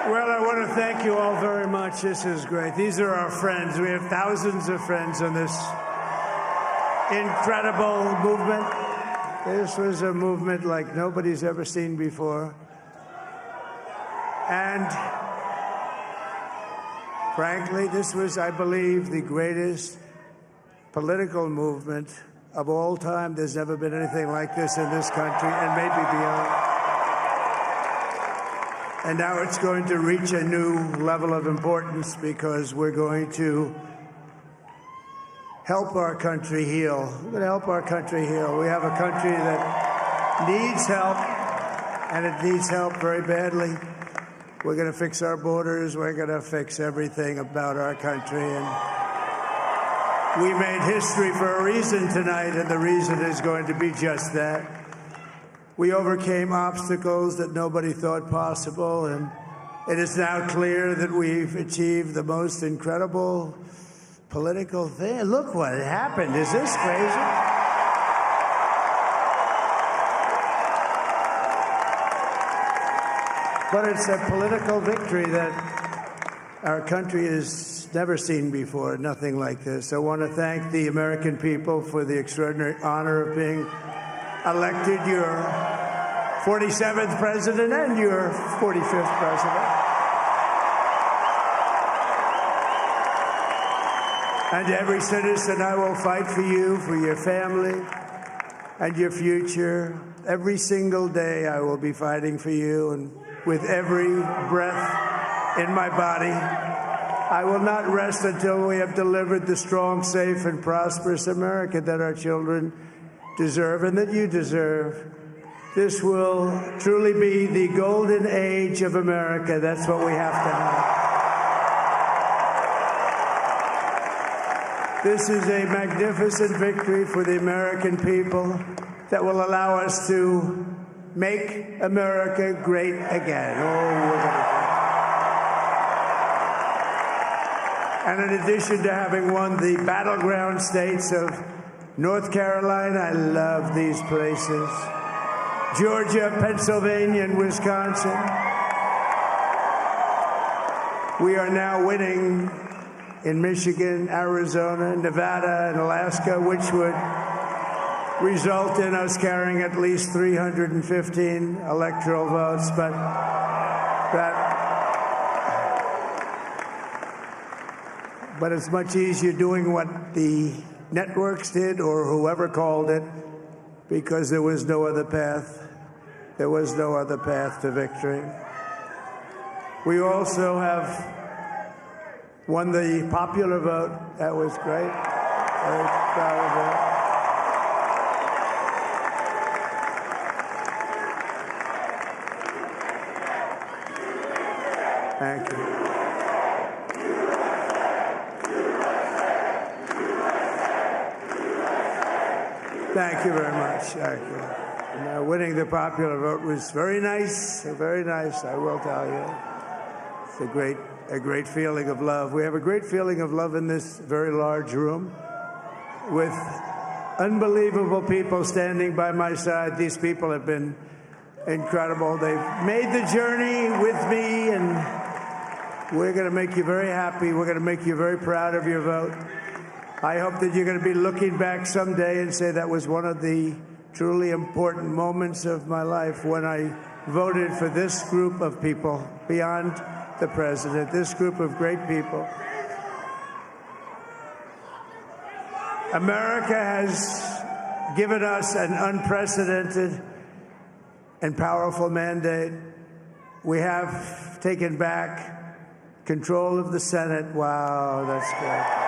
Well, I want to thank you all very much. This is great. These are our friends. We have thousands of friends on this incredible movement. This was a movement like nobody's ever seen before. And frankly, this was, I believe, the greatest political movement of all time. There's never been anything like this in this country, and maybe beyond. And now it's going to reach a new level of importance because we're going to help our country heal. We're going to help our country heal. We have a country that needs help, and it needs help very badly. We're going to fix our borders. We're going to fix everything about our country. And we made history for a reason tonight, and the reason is going to be just that. We overcame obstacles that nobody thought possible, and it is now clear that we've achieved the most incredible political thing. Look what happened. Is this crazy? But it's a political victory that our country has never seen before, nothing like this. I want to thank the American people for the extraordinary honor of being elected your 47th president and your 45th president. And every citizen, I will fight for you, for your family, and your future. Every single day, I will be fighting for you, and with every breath in my body, I will not rest until we have delivered the strong, safe, and prosperous America that our children deserve and that you deserve. This will truly be the golden age of America. That's what we have to have. This is a magnificent victory for the American people that will allow us to make America great again. Oh, we're going to do it. And in addition to having won the battleground states of North Carolina, I love these places, Georgia, Pennsylvania, and Wisconsin, we are now winning in Michigan, Arizona, Nevada, and Alaska, which would result in us carrying at least 315 electoral votes. But it's much easier doing what the networks did or whoever called it, because there was no other path. There was no other path to victory. We also have won the popular vote. That was great. Very proud of that. Thank you. Thank you very much. Thank you. And, winning the popular vote was very nice, I will tell you. It's a great feeling of love. We have a great feeling of love in this very large room with unbelievable people standing by my side. These people have been incredible. They've made the journey with me, and we're going to make you very happy. We're going to make you very proud of your vote. I hope that you're going to be looking back someday and say that was one of the truly important moments of my life when I voted for this group of people beyond the president, this group of great people. America has given us an unprecedented and powerful mandate. We have taken back control of the Senate. Wow, that's good.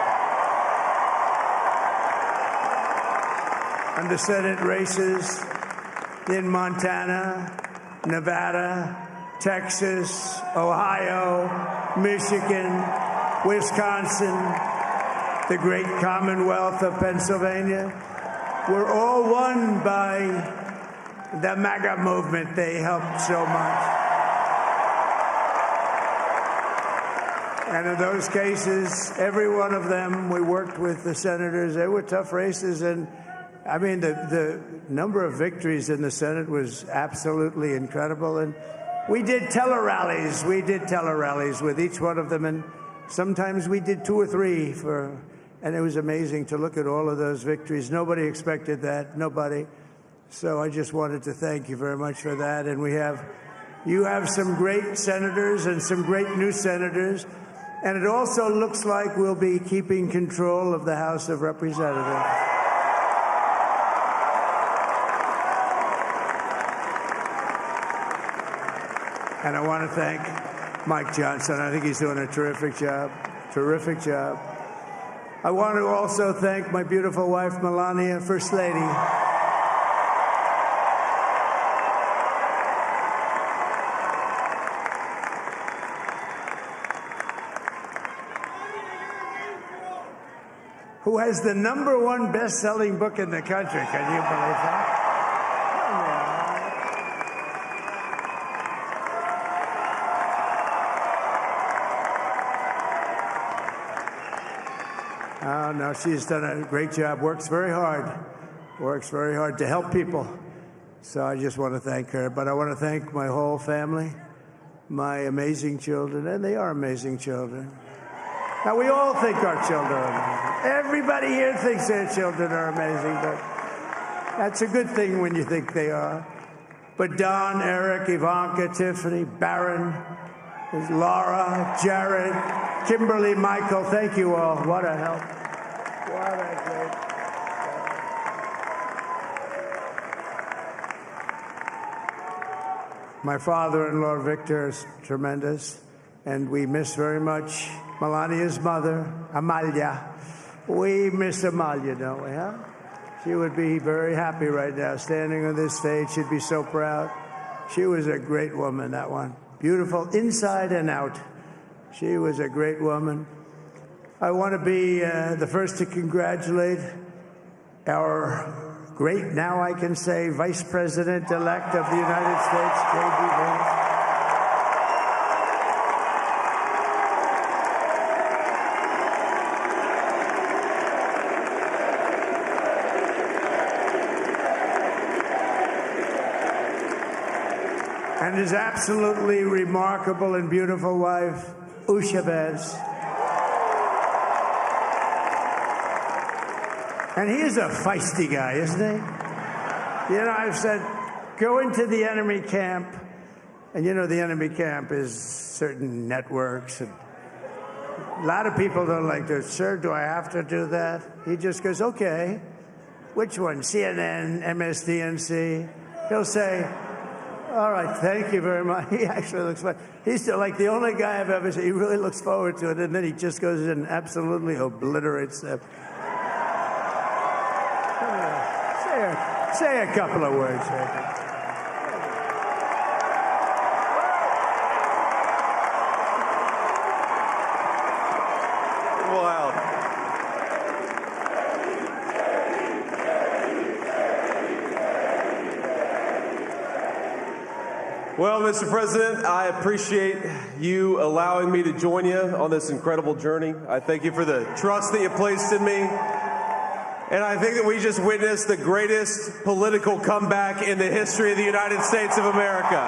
And the Senate races in Montana, Nevada, Texas, Ohio, Michigan, Wisconsin, the great Commonwealth of Pennsylvania, were all won by the MAGA movement. They helped so much. And in those cases, every one of them, we worked with the senators. They were tough races, and I mean, the number of victories in the Senate was absolutely incredible. And We did tele-rallies. We did tele-rallies with each one of them, and sometimes we did 2 or 3 and it was amazing to look at all of those victories. Nobody expected that, nobody. So I just wanted to thank you very much for that. And you have some great senators and some great new senators. And it also looks like we'll be keeping control of the House of Representatives. And I want to thank Mike Johnson. I think he's doing a terrific job. Terrific job. I want to also thank my beautiful wife, Melania, First Lady. Who has the #1 best-selling book in the country. Can you believe that? Oh, no, she's done a great job. Works very hard to help people. So I just want to thank her. But I want to thank my whole family, my amazing children, and they are amazing children. Now, we all think our children are amazing. Everybody here thinks their children are amazing, but that's a good thing when you think they are. But Don, Eric, Ivanka, Tiffany, Barron, Laura, Jared, Kimberly, Michael, thank you all. What a help. What a great help. My father-in-law, Victor, is tremendous, and we miss very much Melania's mother, Amalia. We miss Amalia, don't we, huh? She would be very happy right now, standing on this stage. She'd be so proud. She was a great woman, that one. Beautiful inside and out. She was a great woman. I want to be the first to congratulate our great, now I can say, Vice President-elect of the United States, J.D. Vance. And his absolutely remarkable and beautiful wife, Usha Vance. And he is a feisty guy, isn't he? You know, I've said, go into the enemy camp. And you know, the enemy camp is certain networks. And a lot of people don't like to, sir, do I have to do that? He just goes, okay. Which one? CNN, MSDNC? He'll say, all right, thank you very much. He actually looks like, he's like the only guy I've ever seen. He really looks forward to it, and then he just goes in and absolutely obliterates them. Say a couple of words, Rick. Well, Mr. President, I appreciate you allowing me to join you on this incredible journey. I thank you for the trust that you placed in me. And I think that we just witnessed the greatest political comeback in the history of the United States of America.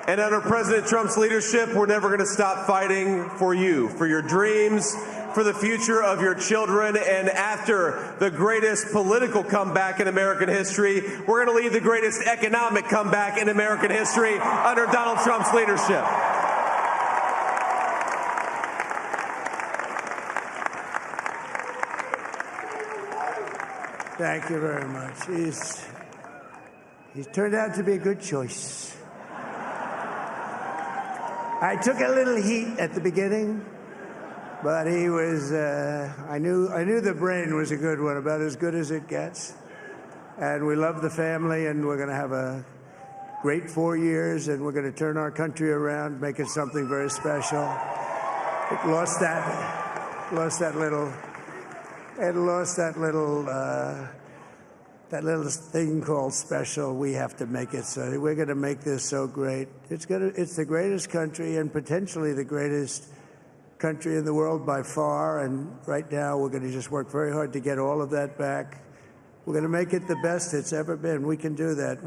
And under President Trump's leadership, we're never going to stop fighting for you, for your dreams, for the future of your children. And after the greatest political comeback in American history, we're going to lead the greatest economic comeback in American history under Donald Trump's leadership. Thank you very much. He's turned out to be a good choice. I took a little heat at the beginning, but he was, I knew the brain was a good one, about as good as it gets. And we love the family, and we're going to have a great 4 years, and we're going to turn our country around, make it something very special. It lost that little thing called special. We have to make it so. We're going to make this so great. It's the greatest country and potentially the greatest country in the world by far, and right now we're going to just work very hard to get all of that back. We're going to make it the best it's ever been. We can do that.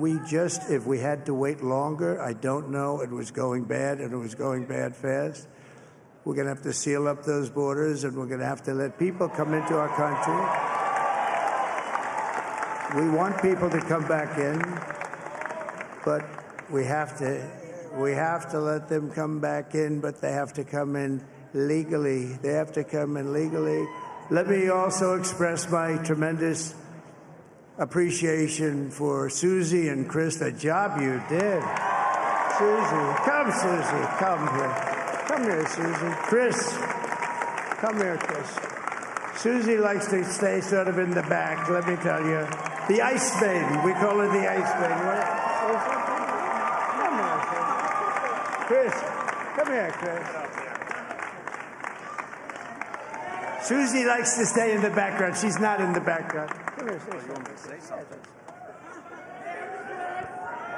If we had to wait longer, I don't know. It was going bad, and it was going bad fast. We're going to have to seal up those borders, and we're going to have to let people come into our country. We want people to come back in, but we have to let them come back in, but they have to come in legally. They have to come in legally. Let me also express my tremendous appreciation for Susie and Chris, the job you did. Susie, come here. Come here, Susie. Chris, come here, Chris. Susie likes to stay sort of in the back, let me tell you. The Ice Maiden, we call her the Ice Maiden. Come here, Chris. Come here, Chris. Susie likes to stay in the background. She's not in the background. Come here, say something.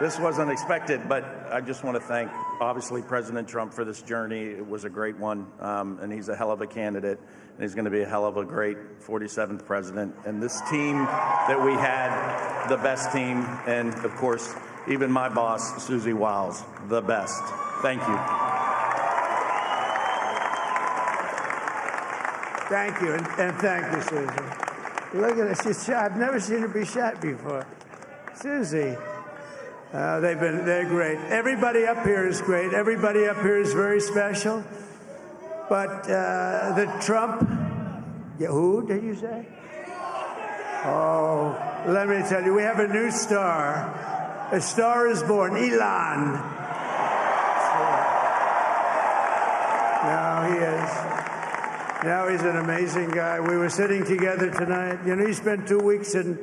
This wasn't expected, but I just want to thank, obviously, President Trump for this journey. It was a great one, and he's a hell of a candidate, and he's going to be a hell of a great 47th president. And this team that we had, the best team, and, of course, even my boss, Susie Wiles, the best. Thank you. Thank you, and thank you, Susie. Look at her. She's shot. I've never seen her be shot before. Susie. They're great. Everybody up here is great. Everybody up here is very special. But the Trump, who did you say? Oh, let me tell you, we have a new star. A star is born, Elon. Now he is. Now he's an amazing guy. We were sitting together tonight. You know, he spent 2 weeks in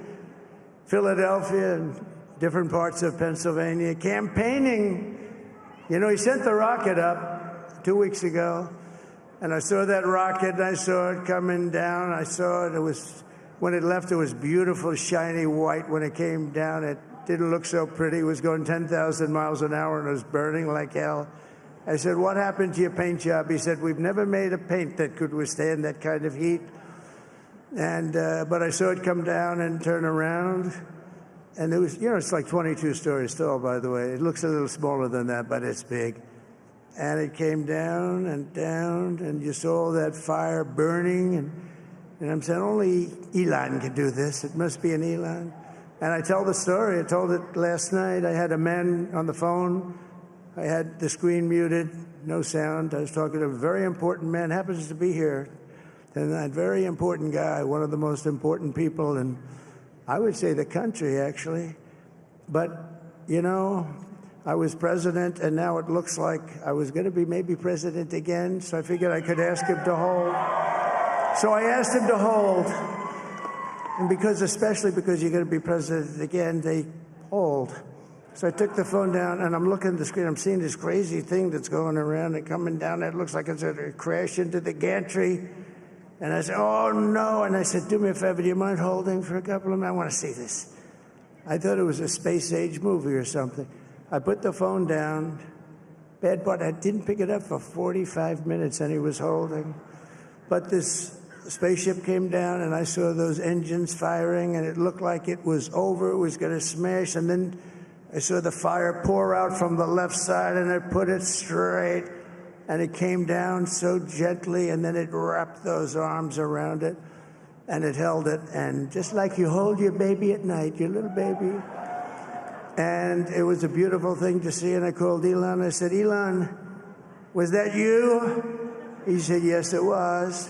Philadelphia and different parts of Pennsylvania campaigning. You know, he sent the rocket up 2 weeks ago, and I saw that rocket, and I saw it coming down. I saw it. It was, when it left, it was beautiful, shiny white. When it came down, it didn't look so pretty. It was going 10,000 miles an hour, and it was burning like hell. I said, what happened to your paint job? He said, we've never made a paint that could withstand that kind of heat. And but I saw it come down and turn around. And it was, you know, it's like 22 stories tall, by the way. It looks a little smaller than that, but it's big. And it came down, and you saw that fire burning. And I'm saying, only Elon can do this. It must be an Elon. And I tell the story. I told it last night. I had a man on the phone. I had the screen muted, no sound. I was talking to a very important man, happens to be here. And that very important guy, one of the most important people in, I would say, the country, actually. But, you know, I was president, and now it looks like I was going to be maybe president again, so I figured I could ask him to hold. So I asked him to hold. And especially because you're going to be president again, they hold. So I took the phone down, and I'm looking at the screen. I'm seeing this crazy thing that's going around and coming down. It looks like it's going to crash into the gantry. And I said, oh, no. And I said, do me a favor, do you mind holding for a couple of minutes? I want to see this. I thought it was a space-age movie or something. I put the phone down. Bad part, I didn't pick it up for 45 minutes, and he was holding. But this spaceship came down, and I saw those engines firing, and it looked like it was over. It was going to smash. And then I saw the fire pour out from the left side, and I put it straight. And it came down so gently, and then it wrapped those arms around it, and it held it. And just like you hold your baby at night, your little baby. And it was a beautiful thing to see. And I called Elon. I said, Elon, was that you? He said, yes, it was.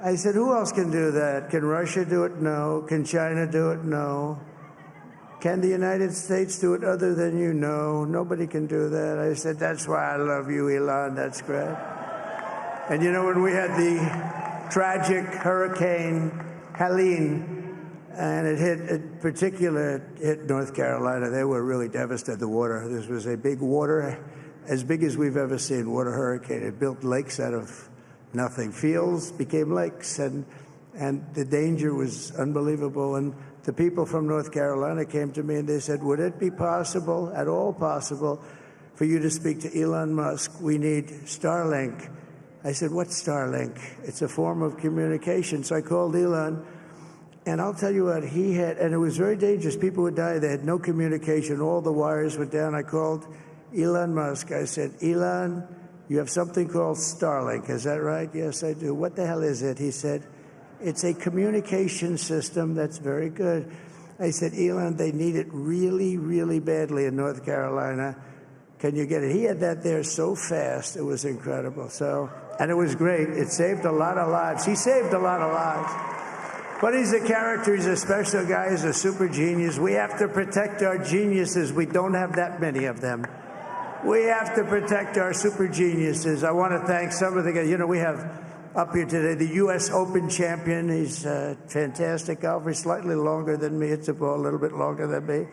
I said, who else can do that? Can Russia do it? No. Can China do it? No. Can the United States do it other than you? No, nobody can do that. I said, that's why I love you, Elon. That's great. And you know, when we had the tragic Hurricane Helene, and it hit North Carolina, they were really devastated, the water. This was a big water, as big as we've ever seen, water hurricane. It built lakes out of nothing. Fields became lakes, and the danger was unbelievable. And the people from North Carolina came to me and they said, would it be possible, at all possible, for you to speak to Elon Musk? We need Starlink. I said, what's Starlink? It's a form of communication. So I called Elon, and I'll tell you what, he had, and it was very dangerous. People would die. They had no communication. All the wires were down. I called Elon Musk. I said, Elon, you have something called Starlink. Is that right? Yes, I do. What the hell is it? He said, it's a communication system that's very good. I said, Elon, they need it really, really badly in North Carolina. Can you get it? He had that there so fast. It was incredible. And it was great. It saved a lot of lives. He saved a lot of lives. But he's a character. He's a special guy. He's a super genius. We have to protect our geniuses. We don't have that many of them. We have to protect our super geniuses. I want to thank some of the guys. You know, we have up here today the U.S. Open champion. He's a fantastic golfer. Slightly longer than me. It's a little bit longer than me.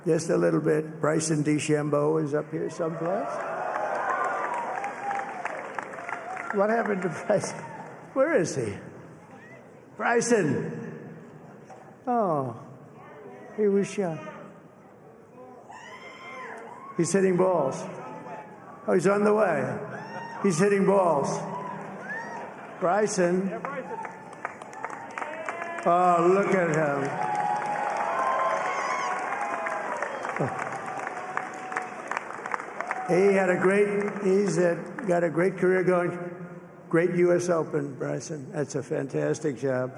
Just a little bit. Bryson DeChambeau is up here someplace. What happened to Bryson? Where is he? Bryson. Oh, he was shot. He's hitting balls. Oh, he's on the way. He's hitting balls. Bryson. Oh, look at him. He's got a great career going. Great U.S. Open, Bryson. That's a fantastic job.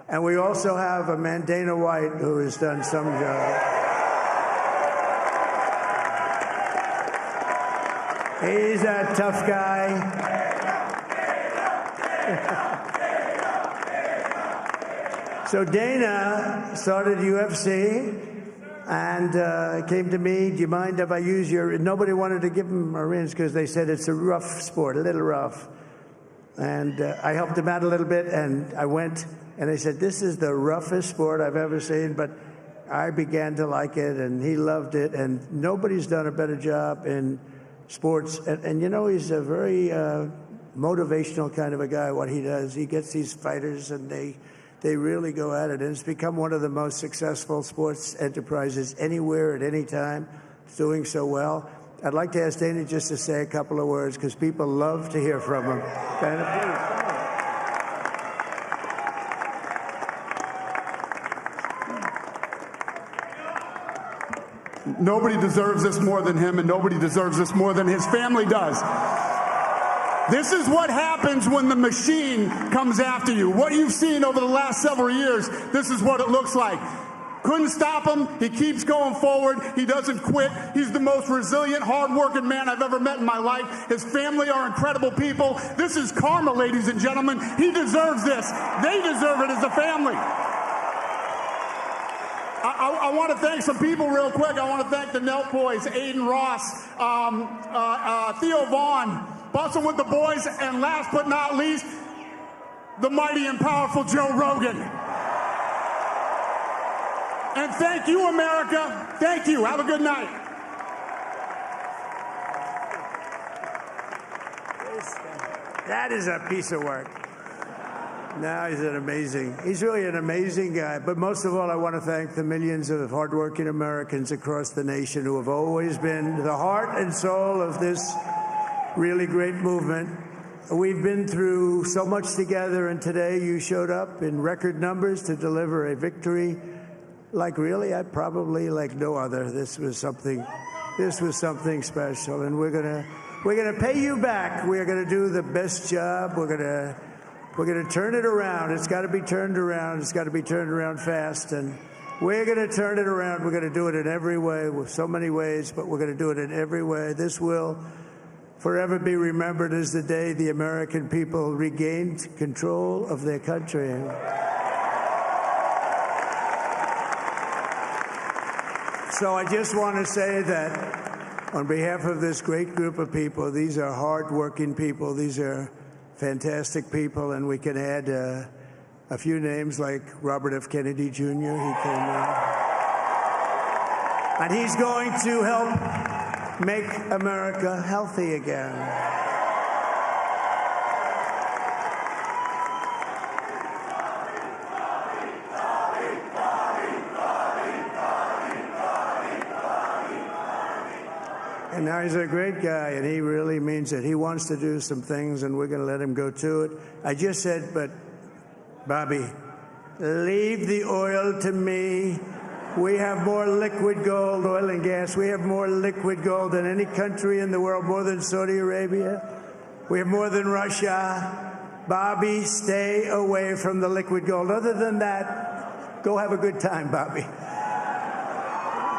And we also have a man, Dana White, who has done some job. He's a tough guy. So Dana started UFC. And came to me, do you mind if I use your... Nobody wanted to give him a rinse because they said it's a rough sport, a little rough. And I helped him out a little bit, and I went, and I said, this is the roughest sport I've ever seen, but I began to like it, and he loved it, and nobody's done a better job in sports. And you know, he's a very motivational kind of a guy, what he does. He gets these fighters, and they really go at it. And it's become one of the most successful sports enterprises anywhere at any time. It's doing so well. I'd like to ask Dana just to say a couple of words because people love to hear from him. Dana, please. Nobody deserves this more than him, and nobody deserves this more than his family does. This is what happens when the machine comes after you. What you've seen over the last several years, this is what it looks like. Couldn't stop him. He keeps going forward. He doesn't quit. He's the most resilient, hard-working man I've ever met in my life. His family are incredible people. This is karma, ladies and gentlemen. He deserves this. They deserve it as a family. I want to thank some people real quick. I want to thank the Nelk boys, Aiden Ross, Theo Vaughn, Bustin' with the Boys, and last but not least, the mighty and powerful Joe Rogan. And thank you, America. Thank you. Have a good night. That is a piece of work. No, he's really an amazing guy. But most of all, I want to thank the millions of hardworking Americans across the nation who have always been the heart and soul of this really great movement. We've been through so much together, and today you showed up in record numbers to deliver a victory like probably like no other. This was something special, and we're gonna pay you back. We're gonna do the best job. We're gonna turn it around. It's got to be turned around. It's got to be turned around fast, and we're gonna turn it around. We're gonna do it in every way, with so many ways, but we're gonna do it in every way. This will forever be remembered as the day the American people regained control of their country. So I just want to say that on behalf of this great group of people, these are hard-working people. These are fantastic people, and we can add a few names like Robert F. Kennedy Jr. He came in. And he's going to help make America healthy again. And now he's a great guy, and he really means it. He wants to do some things, and we're going to let him go to it. I just said, but, Bobby, leave the oil to me. We have more liquid gold, oil and gas. We have more liquid gold than any country in the world, more than Saudi Arabia. We have more than Russia. Bobby, stay away from the liquid gold. Other than that, go have a good time, Bobby.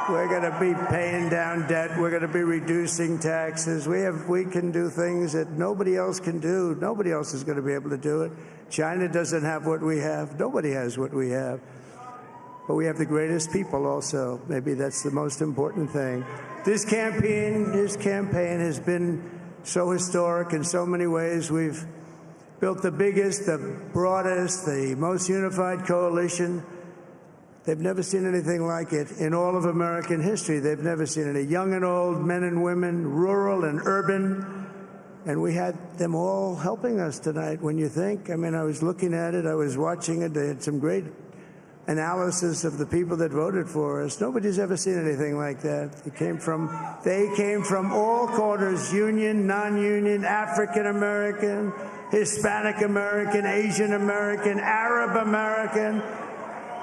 We're going to be paying down debt. We're going to be reducing taxes. We can do things that nobody else can do. Nobody else is going to be able to do it. China doesn't have what we have. Nobody has what we have. But we have the greatest people also. Maybe that's the most important thing. This campaign has been so historic in so many ways. We've built the biggest, the broadest, the most unified coalition. They've never seen anything like it in all of American history. They've never seen it. Young and old, men and women, rural and urban. And we had them all helping us tonight. When you think, I mean, I was looking at it, I was watching it. They had some great analysis of the people that voted for us. Nobody's ever seen anything like that. They came from all corners, union, non-union, African American, Hispanic American, Asian American, Arab American,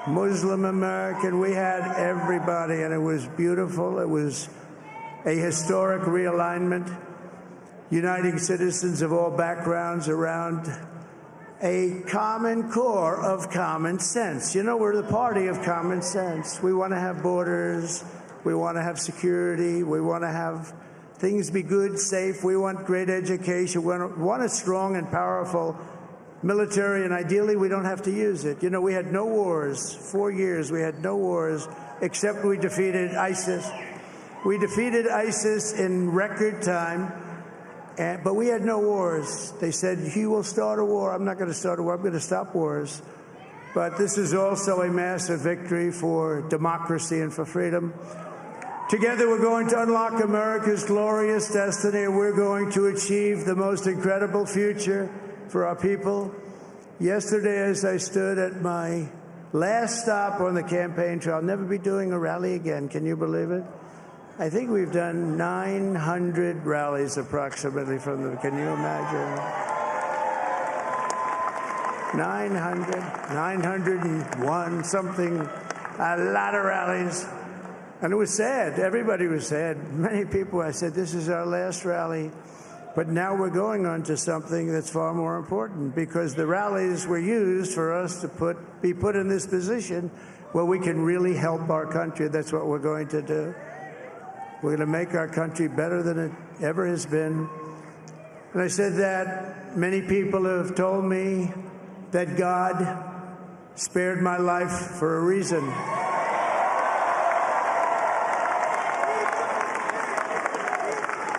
Muslim American. We had everybody, and it was beautiful. It was a historic realignment, uniting citizens of all backgrounds around a common core of common sense. You know, we're the party of common sense. We want to have borders. We want to have security. We want to have things be good, safe. We want great education. We want a strong and powerful military, and ideally we don't have to use it. You know, we had no wars. 4 years we had no wars, except we defeated ISIS. We defeated ISIS in record time, but we had no wars. They said, he will start a war. I'm not going to start a war. I'm going to stop wars. But this is also a massive victory for democracy and for freedom. Together, we're going to unlock America's glorious destiny, and we're going to achieve the most incredible future for our people. Yesterday, as I stood at my last stop on the campaign trail, I'll never be doing a rally again. Can you believe it? I think we've done 900 rallies approximately from them. Can you imagine? 901, something, a lot of rallies. And it was sad. Everybody was sad. Many people, I said, this is our last rally. But now we're going on to something that's far more important, because the rallies were used for us to be put in this position where we can really help our country. That's what we're going to do. We're going to make our country better than it ever has been. And I said that many people have told me that God spared my life for a reason.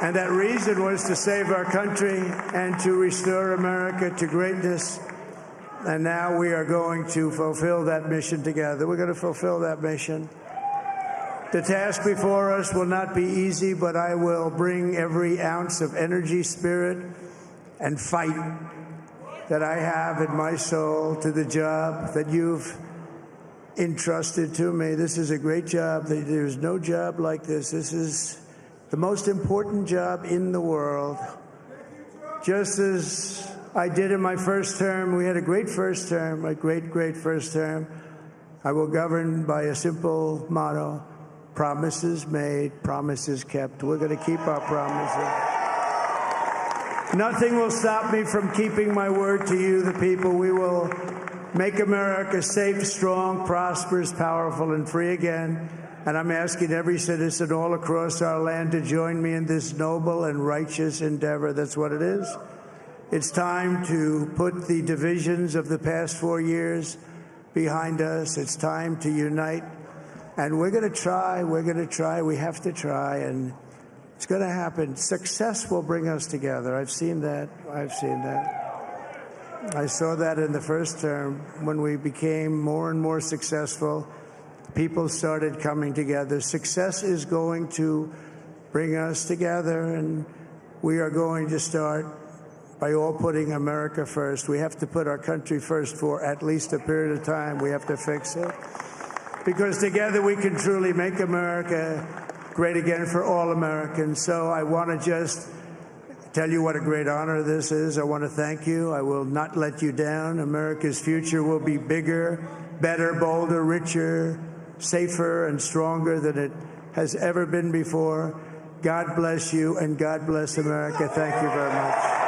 And that reason was to save our country and to restore America to greatness. And now we are going to fulfill that mission together. We're going to fulfill that mission. The task before us will not be easy, but I will bring every ounce of energy, spirit, and fight that I have in my soul to the job that you've entrusted to me. This is a great job. There's no job like this. This is the most important job in the world. Just as I did in my first term, we had a great first term, a great first term. I will govern by a simple motto: promises made, promises kept. We're going to keep our promises. Nothing will stop me from keeping my word to you, the people. We will make America safe, strong, prosperous, powerful, and free again. And I'm asking every citizen all across our land to join me in this noble and righteous endeavor. That's what it is. It's time to put the divisions of the past 4 years behind us. It's time to unite. And we're going to try. We have to try. And it's going to happen. Success will bring us together. I've seen that. I saw that in the first term. When we became more and more successful, people started coming together. Success is going to bring us together, and we are going to start by all putting America first. We have to put our country first for at least a period of time. We have to fix it. Because together we can truly make America great again for all Americans. So I want to just tell you what a great honor this is. I want to thank you. I will not let you down. America's future will be bigger, better, bolder, richer, safer, and stronger than it has ever been before. God bless you, and God bless America. Thank you very much.